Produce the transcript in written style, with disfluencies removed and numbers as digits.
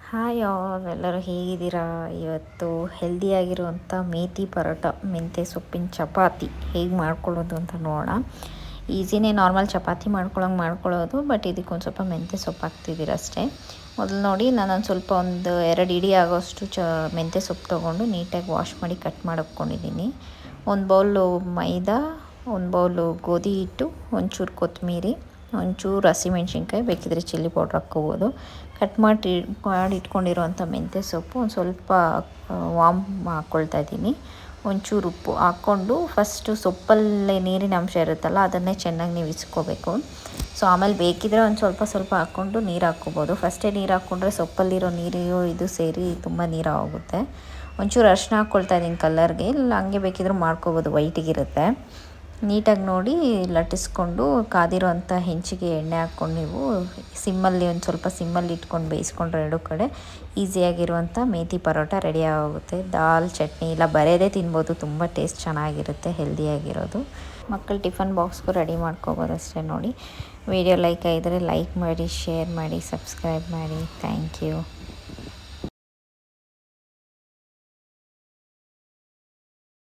Hi all, ಎಲ್ಲರೂ ಹೇಗಿದ್ದೀರಾ? ಇವತ್ತು ಹೆಲ್ದಿಯಾಗಿರುವಂಥ ಮೇಥಿ ಪರೋಟ, ಮೆಂತ್ಯ ಸೊಪ್ಪಿನ ಚಪಾತಿ ಹೇಗೆ ಮಾಡ್ಕೊಳ್ಳೋದು ಅಂತ ನೋಡೋಣ. ಈಸಿನೇ, ನಾರ್ಮಲ್ ಚಪಾತಿ ಮಾಡ್ಕೊಳ್ಳೋದು, ಬಟ್ ಇದಕ್ಕೆ ಒಂದು ಸ್ವಲ್ಪ ಮೆಂತ್ಯ ಸೊಪ್ಪು ಹಾಕ್ತಿದ್ದೀರ ಅಷ್ಟೇ. ಮೊದಲು ನೋಡಿ, ನಾನೊಂದು ಸ್ವಲ್ಪ ಒಂದು 2 ಇಡೀ ಆಗೋಷ್ಟು ಮೆಂತ್ಯ ಸೊಪ್ಪು ತೊಗೊಂಡು ನೀಟಾಗಿ ವಾಶ್ ಮಾಡಿ ಕಟ್ ಮಾಡಿಕೊಂಡಿದ್ದೀನಿ. ಒಂದು ಬೌಲು ಮೈದಾ, ಒಂದು ಬೌಲು ಗೋಧಿ ಹಿಟ್ಟು, ಒಂಚೂರು ಕೊತ್ತಂಬರಿ, ಒಂಚೂರು ಹಸಿಮೆಣ್ಸಿನ್ಕಾಯಿ, ಬೇಕಿದ್ರೆ ಚಿಲ್ಲಿ ಪೌಡ್ರ್ ಹಾಕ್ಕೋಬೋದು. ಕಟ್ ಮಾಡಿ ಇಟ್ಕೊಂಡಿರೋವಂಥ ಮೆಂತ್ಯ ಸೊಪ್ಪು ಒಂದು ಸ್ವಲ್ಪ ವಾಮ್ ಹಾಕ್ಕೊಳ್ತಾ ಇದ್ದೀನಿ. ಒಂಚೂರು ಉಪ್ಪು ಹಾಕ್ಕೊಂಡು ಫಸ್ಟು ಸೊಪ್ಪಲ್ಲಿ ನೀರಿನ ಅಂಶ ಇರುತ್ತಲ್ಲ, ಅದನ್ನೇ ಚೆನ್ನಾಗಿ ನೀವು ಇಸ್ಕೋಬೇಕು. ಸೊ ಆಮೇಲೆ ಬೇಕಿದ್ರೆ ಒಂದು ಸ್ವಲ್ಪ ಹಾಕ್ಕೊಂಡು ನೀರು ಹಾಕ್ಕೋಬೋದು. ಫಸ್ಟೇ ನೀರು ಹಾಕ್ಕೊಂಡ್ರೆ ಸೊಪ್ಪಲ್ಲಿರೋ ನೀರು ಇದು ಸೇರಿ ತುಂಬ ನೀರು ಹೋಗುತ್ತೆ. ಒಂಚೂರು ಅರಿಶಿನ ಹಾಕ್ಕೊಳ್ತಾ ಇದ್ದೀನಿ ಕಲರ್ಗೆ, ಇಲ್ಲ ಹಂಗೆ ಬೇಕಿದ್ರೂ ಮಾಡ್ಕೋಬೋದು, ವೈಟಿಗಿರುತ್ತೆ. ನೀಟಾಗಿ ನೋಡಿ ಲಟ್ಟಿಸ್ಕೊಂಡು ಕಾದಿರೋ ಅಂಥ ಹೆಂಚಿಗೆ ಎಣ್ಣೆ ಹಾಕ್ಕೊಂಡು ನೀವು ಸಿಮ್ಮಲ್ಲಿ ಒಂದು ಸ್ವಲ್ಪ ಸಿಮ್ಮಲ್ಲಿ ಇಟ್ಕೊಂಡು ಬೇಯಿಸ್ಕೊಂಡ್ರೆ 2 ಕಡೆ ಈಸಿಯಾಗಿರುವಂಥ ಮೇಥಿ ಪರೋಟ ರೆಡಿ ಆಗುತ್ತೆ. ದಾಲ್ ಚಟ್ನಿ ಇಲ್ಲ ಬರೆಯದೇ ತಿನ್ಬೋದು, ತುಂಬ ಟೇಸ್ಟ್ ಚೆನ್ನಾಗಿರುತ್ತೆ, ಹೆಲ್ದಿಯಾಗಿರೋದು. ಮಕ್ಕಳು ಟಿಫನ್ ಬಾಕ್ಸ್ಗೂ ರೆಡಿ ಮಾಡ್ಕೋಬೋದು ಅಷ್ಟೇ. ನೋಡಿ, ವಿಡಿಯೋ ಲೈಕ್ ಆಗಿದ್ರೆ ಲೈಕ್ ಮಾಡಿ, ಶೇರ್ ಮಾಡಿ, ಸಬ್ಸ್ಕ್ರೈಬ್ ಮಾಡಿ. Thank you.